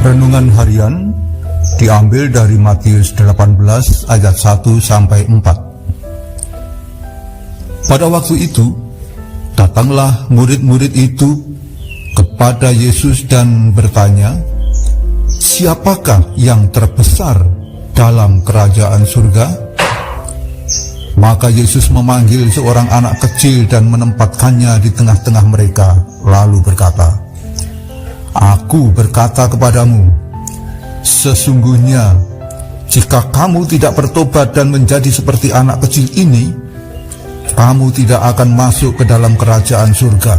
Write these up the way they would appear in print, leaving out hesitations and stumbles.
Renungan harian diambil dari Matius 18 ayat 1-4. Pada waktu itu, datanglah murid-murid itu kepada Yesus dan bertanya, "Siapakah yang terbesar dalam kerajaan surga?" Maka Yesus memanggil seorang anak kecil dan menempatkannya di tengah-tengah mereka, lalu berkata, "Aku berkata kepadamu, sesungguhnya jika kamu tidak bertobat dan menjadi seperti anak kecil ini, kamu tidak akan masuk ke dalam kerajaan surga.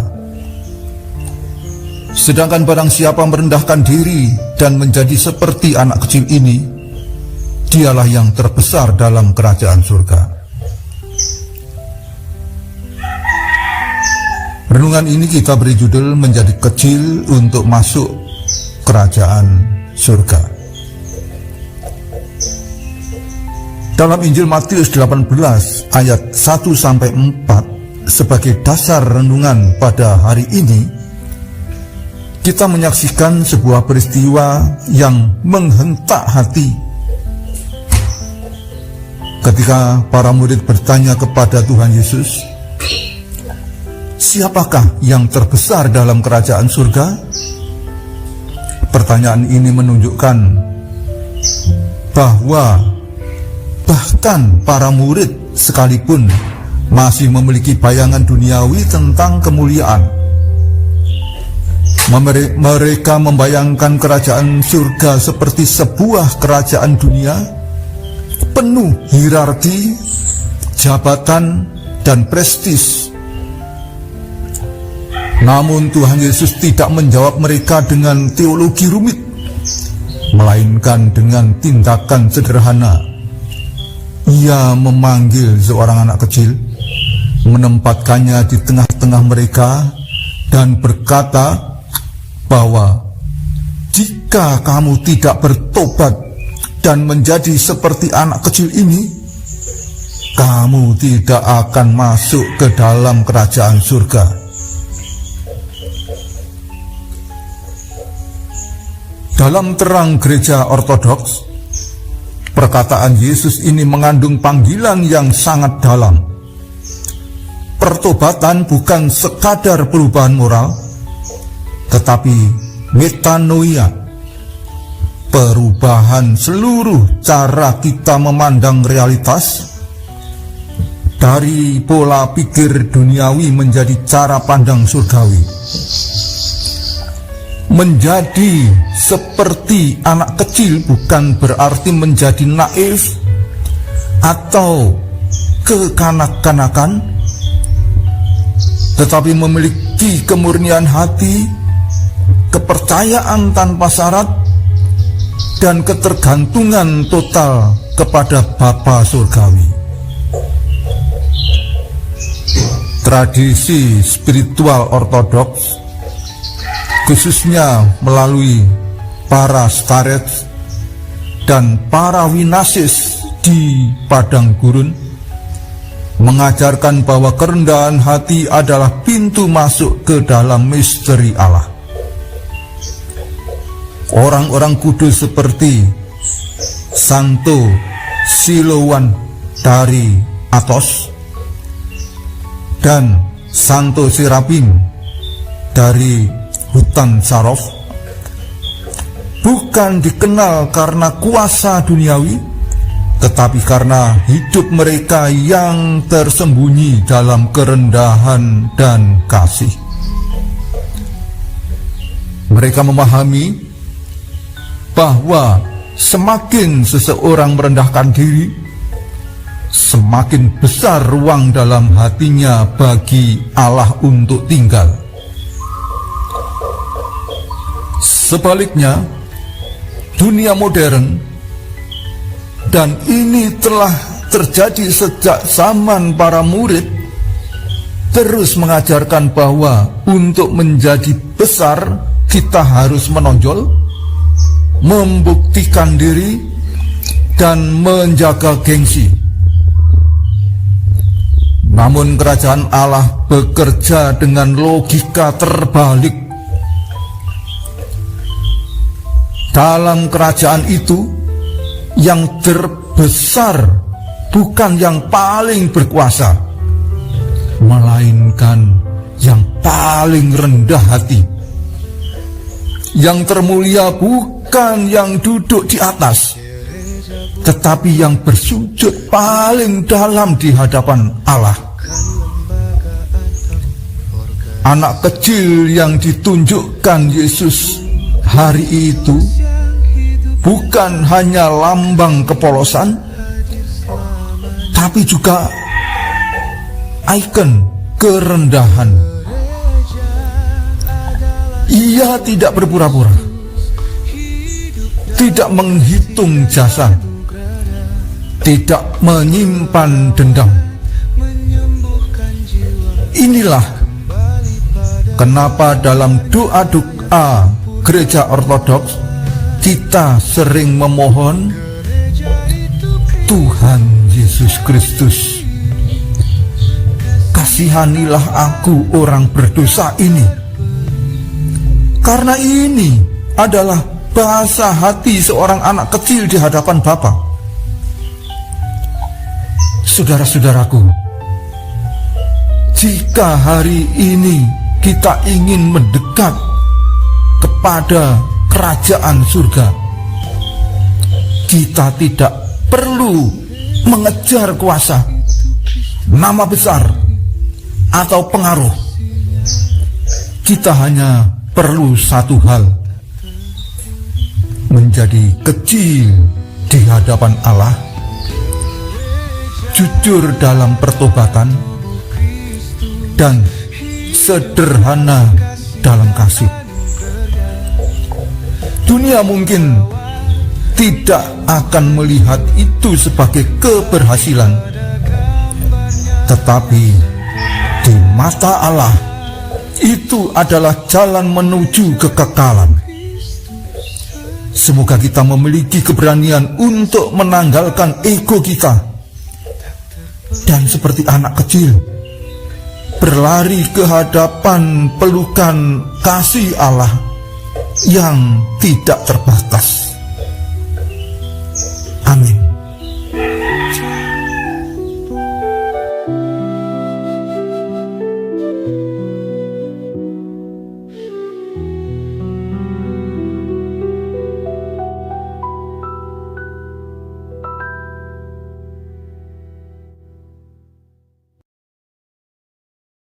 Sedangkan barang siapa merendahkan diri dan menjadi seperti anak kecil ini, dialah yang terbesar dalam kerajaan surga." Renungan ini kita beri judul "Menjadi Kecil untuk Masuk Kerajaan Surga". Dalam Injil Matius 18 ayat 1-4 sebagai dasar renungan pada hari ini, kita menyaksikan sebuah peristiwa yang menghentak hati. Ketika para murid bertanya kepada Tuhan Yesus, "Siapakah yang terbesar dalam kerajaan surga?" Pertanyaan ini menunjukkan bahwa bahkan para murid sekalipun masih memiliki bayangan duniawi tentang kemuliaan. Mereka membayangkan kerajaan surga seperti sebuah kerajaan dunia penuh hierarki, jabatan, dan prestis. Namun Tuhan Yesus tidak menjawab mereka dengan teologi rumit, melainkan dengan tindakan sederhana. Ia memanggil seorang anak kecil, menempatkannya di tengah-tengah mereka, dan berkata bahwa jika kamu tidak bertobat dan menjadi seperti anak kecil ini, kamu tidak akan masuk ke dalam kerajaan surga. Dalam terang gereja ortodoks, perkataan Yesus ini mengandung panggilan yang sangat dalam. Pertobatan bukan sekadar perubahan moral, tetapi metanoia, perubahan seluruh cara kita memandang realitas, dari pola pikir duniawi menjadi cara pandang surgawi. Menjadi seperti anak kecil bukan berarti menjadi naif atau kekanak-kanakan, tetapi memiliki kemurnian hati, kepercayaan tanpa syarat, dan ketergantungan total kepada Bapa Surgawi. Tradisi spiritual ortodoks, khususnya melalui para starets dan para winasis di padang gurun, mengajarkan bahwa kerendahan hati adalah pintu masuk ke dalam misteri Allah. Orang-orang kudus seperti Santo Silowan dari Athos dan Santo Serapim dari hutan Sarov bukan dikenal karena kuasa duniawi, tetapi karena hidup mereka yang tersembunyi dalam kerendahan dan kasih. Mereka memahami bahwa semakin seseorang merendahkan diri, semakin besar ruang dalam hatinya bagi Allah untuk tinggal. Sebaliknya, dunia modern, dan ini telah terjadi sejak zaman para murid, terus mengajarkan bahwa untuk menjadi besar kita harus menonjol, membuktikan diri, dan menjaga gengsi. Namun kerajaan Allah bekerja dengan logika terbalik. Dalam kerajaan itu, yang terbesar bukan yang paling berkuasa, melainkan yang paling rendah hati. Yang termulia bukan yang duduk di atas, tetapi yang bersujud paling dalam di hadapan Allah. Anak kecil yang ditunjukkan Yesus hari itu bukan hanya lambang kepolosan, tapi juga ikon kerendahan. Ia tidak berpura-pura, tidak menghitung jasa, tidak menyimpan dendam. Inilah kenapa dalam doa-doa gereja ortodoks kita sering memohon, Tuhan Yesus Kristus, kasihanilah aku orang berdosa ini. Karena ini adalah bahasa hati seorang anak kecil di hadapan Bapa. Saudara-saudaraku, jika hari ini kita ingin mendekat kepada kerajaan surga, kita tidak perlu mengejar kuasa, nama besar, atau pengaruh. Kita hanya perlu satu hal: menjadi kecil di hadapan Allah, jujur dalam pertobatan, dan sederhana dalam kasih. Dunia mungkin tidak akan melihat itu sebagai keberhasilan, tetapi di mata Allah itu adalah jalan menuju kekekalan. Semoga kita memiliki keberanian untuk menanggalkan ego kita, dan seperti anak kecil berlari ke hadapan pelukan kasih Allah yang tidak terbatas.